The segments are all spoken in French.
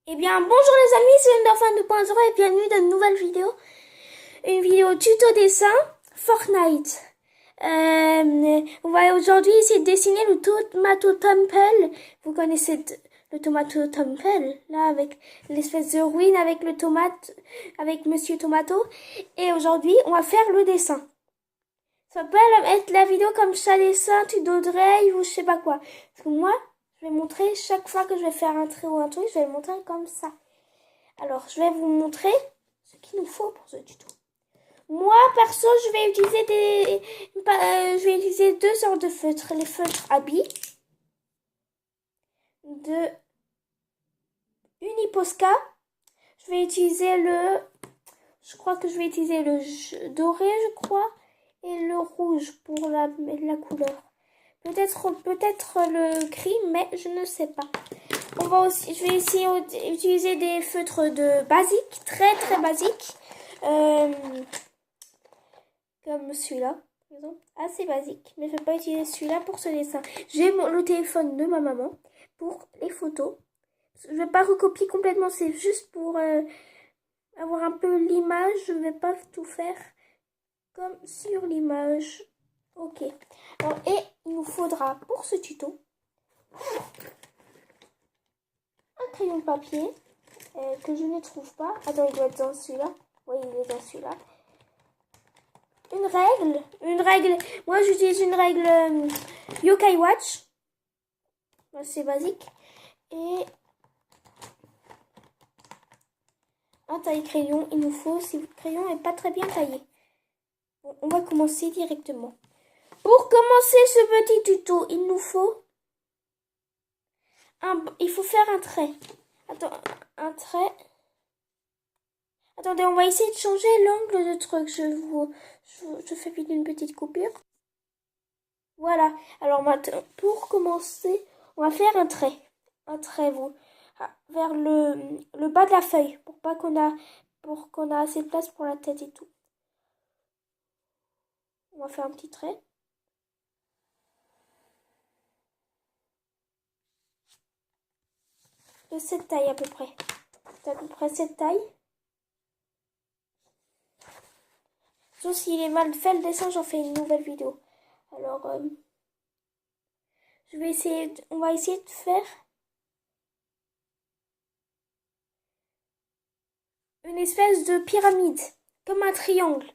Eh bien, bonjour les amis, c'est Underfan 2.0 et bienvenue dans une nouvelle vidéo. Une vidéo tuto dessin Fortnite. On va aujourd'hui essayer de dessiner le Tomato Temple. Vous connaissez le Tomato Temple, là, avec l'espèce de ruine avec le tomate, avec Monsieur Tomato. Et aujourd'hui, on va faire le dessin. Ça peut être la vidéo comme ça, dessin, tuto de Ray ou je sais pas quoi. Parce que moi, je vais montrer chaque fois que je vais faire un trait ou un truc, je vais le montrer comme ça. Alors, je vais vous montrer ce qu'il nous faut pour ce tuto. Moi, perso, je vais utiliser deux sortes de feutres. Les feutres à billes de Uniposca. Je vais utiliser je crois que je vais utiliser le doré, je crois, et le rouge pour la couleur. Peut-être le gris, mais je ne sais pas. Je vais essayer d'utiliser des feutres de basique, très très basique. Comme celui-là, par exemple, assez basique. Mais je ne vais pas utiliser celui-là pour ce dessin. J'ai le téléphone de ma maman pour les photos. Je ne vais pas recopier complètement, c'est juste pour avoir un peu l'image. Je ne vais pas tout faire comme sur l'image. Ok. Alors, et il nous faudra pour ce tuto un crayon de papier que je ne trouve pas. Attends, il doit être dans celui-là. Oui, il est dans celui-là. Une règle. Moi, j'utilise une règle Yokai Watch. C'est basique. Et un taille-crayon, il nous faut si votre crayon n'est pas très bien taillé. Bon, on va commencer directement. Pour commencer ce petit tuto, il nous faut il faut faire un trait. Attends, un trait. Attendez, on va essayer de changer l'angle de truc. Je fais vite une petite coupure. Voilà. Alors maintenant, pour commencer, on va faire un trait. Un trait, vers le bas de la feuille, pour qu'on a assez de place pour la tête et tout. On va faire un petit trait. De cette taille à peu près. C'est à peu près cette taille. Sauf s'il est mal fait le dessin, j'en fais une nouvelle vidéo. Alors, on va essayer de faire une espèce de pyramide, comme un triangle.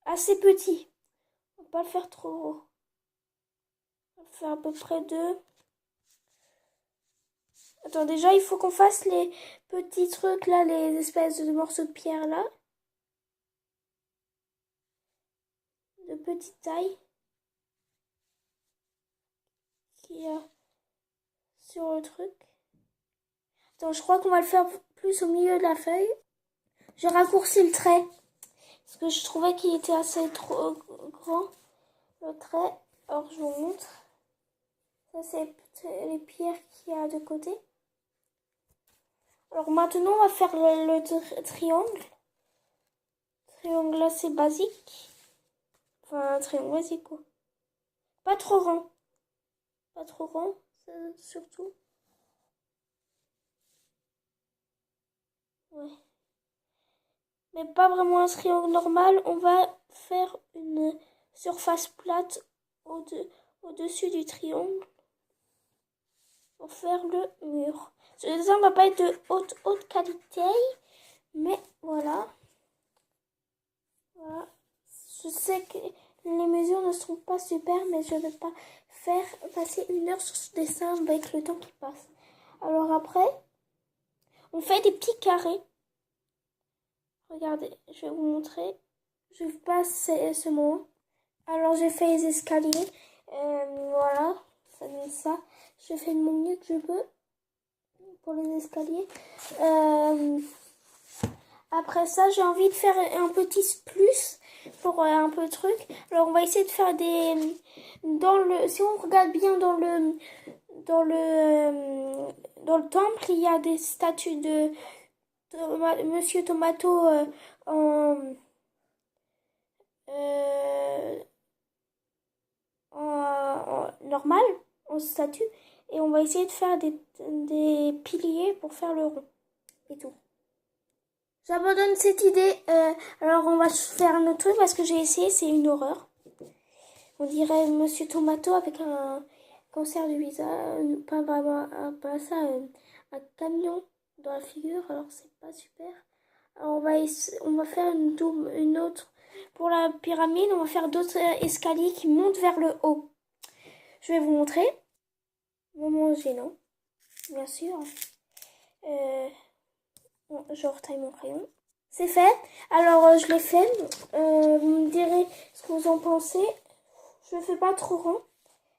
Assez petit. On va pas le faire trop gros. On va faire à peu près deux. Attends, déjà, il faut qu'on fasse les petits trucs là, les espèces de morceaux de pierre là. De petite taille. Qui a sur le truc. Attends, je crois qu'on va le faire plus au milieu de la feuille. J'ai raccourci le trait. Parce que je trouvais qu'il était assez trop grand. Le trait. Alors, je vous montre. Ça, c'est les pierres qu'il y a de côté. Alors, maintenant, on va faire le triangle. Triangle assez basique. Enfin, un triangle basique, quoi. Pas trop rond. Pas trop rond, surtout. Ouais. Mais pas vraiment un triangle normal. On va faire une surface plate au-dessus du triangle pour faire le mur. Ce dessin ne va pas être de haute qualité, mais voilà. Voilà. Je sais que les mesures ne sont pas super, mais je ne vais pas faire passer une heure sur ce dessin avec le temps qui passe. Alors après, on fait des petits carrés. Regardez, je vais vous montrer. Je passe ce mot. Alors j'ai fait les escaliers. Voilà, ça donne ça. Je fais de mon mieux que je peux pour les escaliers. Après ça, j'ai envie de faire un petit plus pour un peu de truc. Alors on va essayer de faire si on regarde bien dans le temple, il y a des statues de Monsieur Tomato euh, en normal, en statue. Et on va essayer de faire des piliers pour faire le rond et tout. J'abandonne cette idée. Alors on va faire un autre truc parce que j'ai essayé, c'est une horreur. On dirait Monsieur Tomato avec un cancer du visage, pas ça, un camion dans la figure. Alors c'est pas super. Alors, on va faire une autre pour la pyramide. On va faire d'autres escaliers qui montent vers le haut. Je vais vous montrer. Moment gênant, bien sûr. Bon, je retaille mon crayon. C'est fait. Alors, je l'ai fait. Vous me direz ce que vous en pensez. Je ne fais pas trop rond.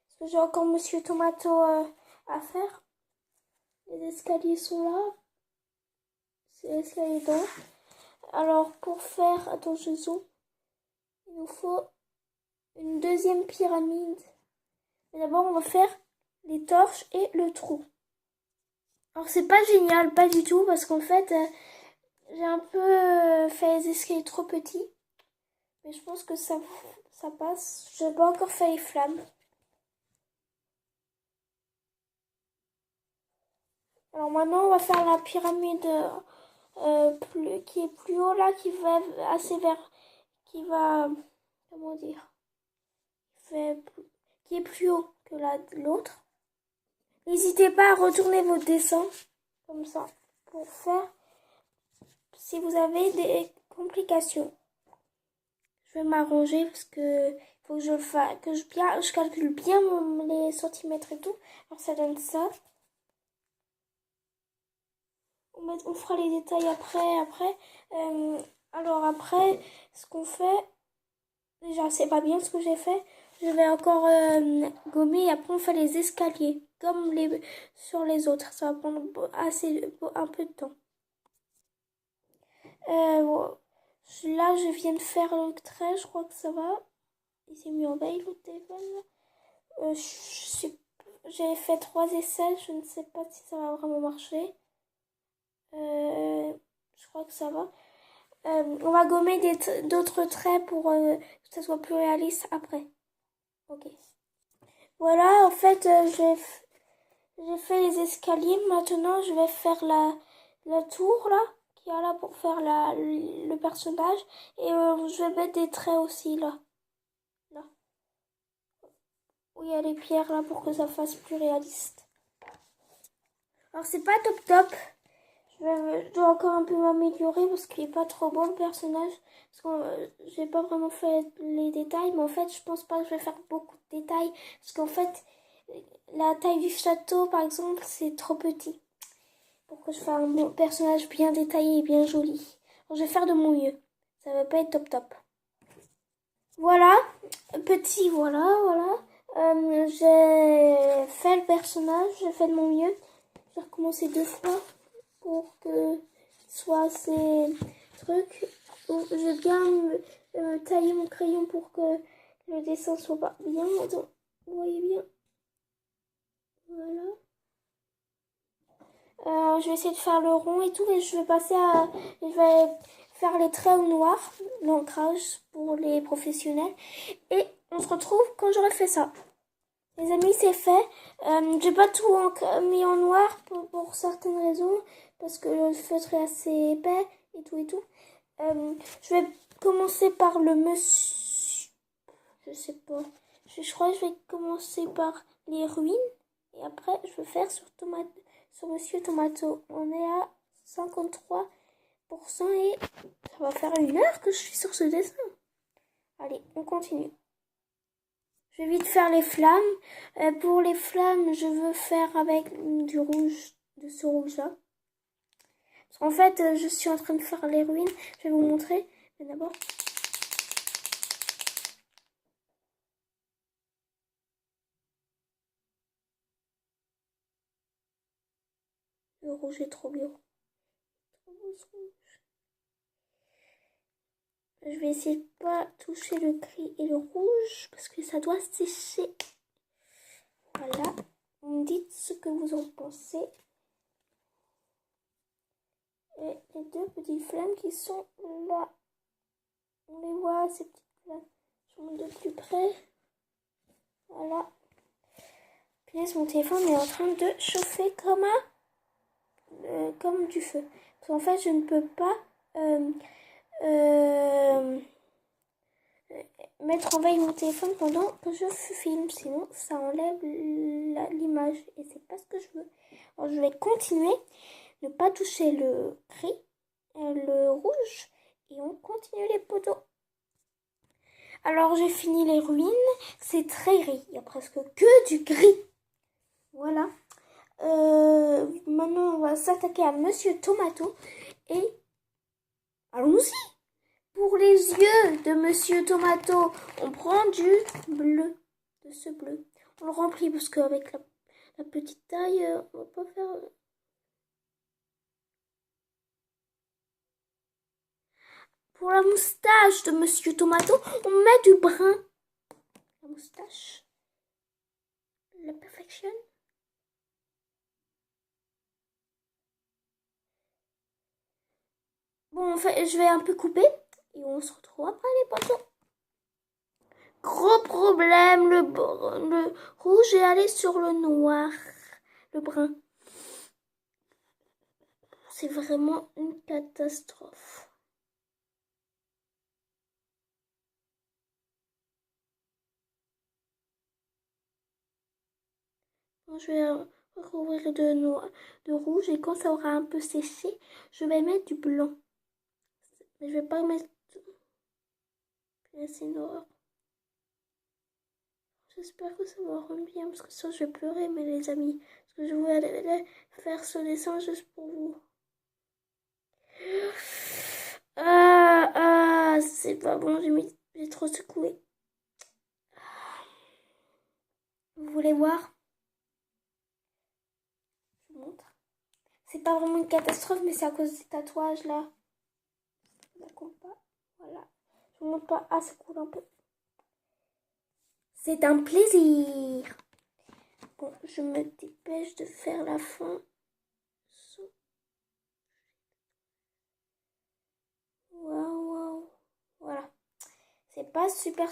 Parce que j'ai encore Monsieur Tomato à faire. Les escaliers sont là. C'est l'escalier d'or. Alors, pour faire... Attends, je zoome. Il nous faut une deuxième pyramide. Mais d'abord, on va faire les torches et le trou. Alors, c'est pas génial, pas du tout. Parce qu'en fait... j'ai un peu fait les escaliers trop petits. Mais je pense que ça passe. Je n'ai pas encore fait les flammes. Alors maintenant, on va faire la pyramide qui est plus haut là, qui va assez vers... Qui va... Comment dire, qui est plus haut que l'autre. N'hésitez pas à retourner votre dessin. Comme ça. Pour faire... Si vous avez des complications. Je vais m'arranger parce que faut que je calcule bien les centimètres et tout. Alors ça donne ça. On fera les détails après. Alors après, ce qu'on fait, déjà c'est pas bien ce que j'ai fait. Je vais encore gommer et après on fait les escaliers comme sur les autres. Ça va prendre un peu de temps. Bon. Là, je viens de faire le trait, je crois que ça va. Il s'est mis en veille le téléphone. J'ai fait 3 essais, je ne sais pas si ça va vraiment marcher. Je crois que ça va. On va gommer d'autres traits pour que ça soit plus réaliste après. Ok. Voilà, en fait, j'ai fait les escaliers. Maintenant, je vais faire la tour là, qui est là pour faire le personnage. Et je vais mettre des traits aussi là. Là. Où il y a les pierres là pour que ça fasse plus réaliste. Alors, c'est pas top. Je dois encore un peu m'améliorer parce qu'il est pas trop beau le personnage. Parce que j'ai pas vraiment fait les détails. Mais en fait, je pense pas que je vais faire beaucoup de détails. Parce qu'en fait, la taille du château, par exemple, c'est trop petit. Pour que je fasse un personnage bien détaillé et bien joli. Alors, je vais faire de mon mieux. Ça va pas être top. Voilà. Voilà. J'ai fait le personnage. J'ai fait de mon mieux. Je vais recommencer 2 fois. Pour que soit ces trucs. Je vais bien tailler mon crayon pour que le dessin soit pas bien. Attends, vous voyez bien. Voilà. Je vais essayer de faire le rond et tout, et je vais faire les traits au noir, l'ancrage pour les professionnels. Et on se retrouve quand j'aurai fait ça. Les amis, c'est fait. J'ai pas tout mis en noir pour certaines raisons, parce que le feutre est assez épais et tout. Je vais commencer par le monsieur... Je sais pas. Je crois que je vais commencer par les ruines. Et après, je vais faire sur Monsieur Tomato. On est à 53% et ça va faire 1 heure que je suis sur ce dessin. Allez, on continue. Je vais vite faire les flammes. Pour les flammes, je veux faire avec du rouge, de ce rouge-là. Parce qu'en fait, je suis en train de faire les ruines. Je vais vous montrer. Mais d'abord... Le rouge est trop beau. Je vais essayer de pas toucher le gris et le rouge parce que ça doit sécher. Voilà. Vous me dites ce que vous en pensez. Et les 2 petites flammes qui sont là. On les voit, ces petites flammes. Je monte de plus près. Voilà. Puis Punaise, mon téléphone est en train de chauffer comme du feu. Parce qu'en fait, je ne peux pas mettre en veille mon téléphone pendant que je filme. Sinon, ça enlève l'image. Et c'est pas ce que je veux. Alors, je vais continuer. Ne pas toucher le gris, le rouge. Et on continue les poteaux. Alors, j'ai fini les ruines. C'est très gris. Il n'y a presque que du gris. Voilà. Maintenant, on va s'attaquer à Monsieur Tomato. Et allons-y. Pour les yeux de Monsieur Tomato, on prend du bleu. De ce bleu. On le remplit parce qu'avec la petite taille, on va pas faire... Pour la moustache de Monsieur Tomato, on met du brun. La moustache. La perfection. Bon, en fait, je vais un peu couper. Et on se retrouve après les poteaux. Gros problème, le rouge est allé sur le noir. Le brun. C'est vraiment une catastrophe. Bon, je vais recouvrir de rouge et quand ça aura un peu séché, je vais mettre du blanc. Mais je vais pas mettre... C'est une horreur. J'espère que ça va rendre bien parce que sinon je vais pleurer, mais les amis. Parce que je voulais faire ce dessin juste pour vous. C'est pas bon, j'ai trop secoué. Vous voulez voir? Je vous montre. C'est pas vraiment une catastrophe, mais c'est à cause des tatouages là. Ça compte pas. Voilà. Je vous montre pas. Ah, ça coule un peu. C'est un plaisir. Bon, je me dépêche de faire la fin. Waouh. Voilà. C'est pas super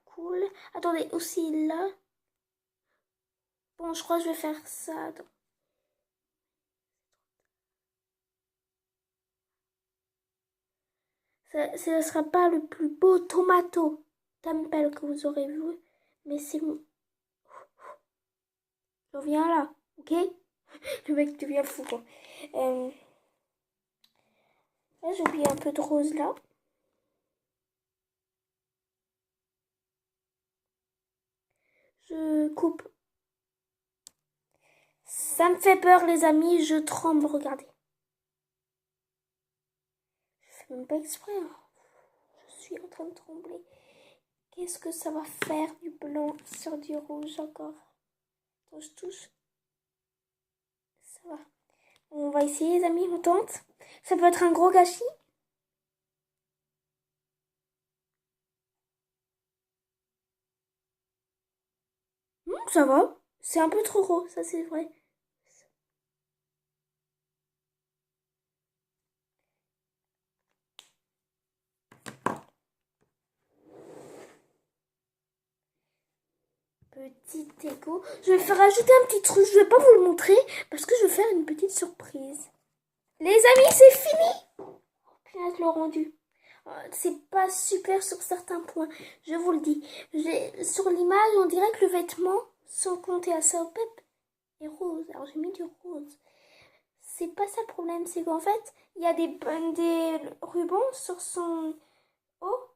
cool. Attendez, aussi là. Bon, je crois que je vais faire ça. Attends. Ce ne sera pas le plus beau tomato tempel que vous aurez vu. Mais c'est... Je reviens là, ok? Le mec devient fou, quoi. Là, j'ai oublié un peu de rose, là. Je coupe. Ça me fait peur, les amis. Je tremble, regardez. Je fais même pas exprès. Hein. Je suis en train de trembler. Qu'est-ce que ça va faire du blanc sur du rouge encore? Attends, je touche. Ça va. On va essayer, les amis, on tente. Ça peut être un gros gâchis. Ça va. C'est un peu trop gros, ça c'est vrai. Petit écho. Je vais faire ajouter un petit truc. Je vais pas vous le montrer parce que je vais faire une petite surprise. Les amis, c'est fini. Oh, punaise, le rendu. C'est pas super sur certains points. Je vous le dis. Sur l'image, on dirait que le vêtement, sans compter à ça au pep, est rose. Alors j'ai mis du rose. C'est pas ça le problème. C'est qu'en fait, il y a des rubans sur son haut.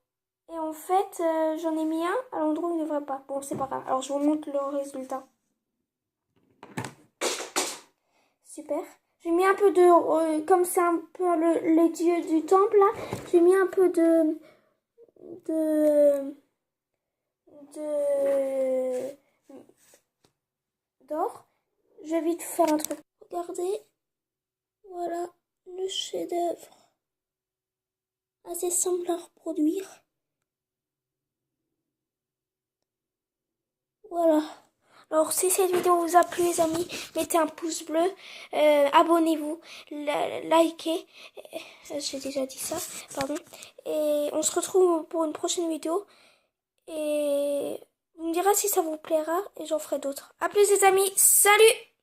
Et en fait, j'en ai mis un à l'endroit où il ne devrait pas. Bon, c'est pas grave. Alors, je vous montre le résultat. Super. J'ai mis un peu de... comme c'est un peu les dieux du temple, là. J'ai mis un peu d'or. Je vais vite faire un truc. Regardez. Voilà le chef-d'œuvre. Assez simple à reproduire. Voilà. Alors, si cette vidéo vous a plu, les amis, mettez un pouce bleu, abonnez-vous, likez, j'ai déjà dit ça, pardon, et on se retrouve pour une prochaine vidéo, et Vous me direz si ça vous plaira et j'en ferai d'autres. À plus les amis, salut!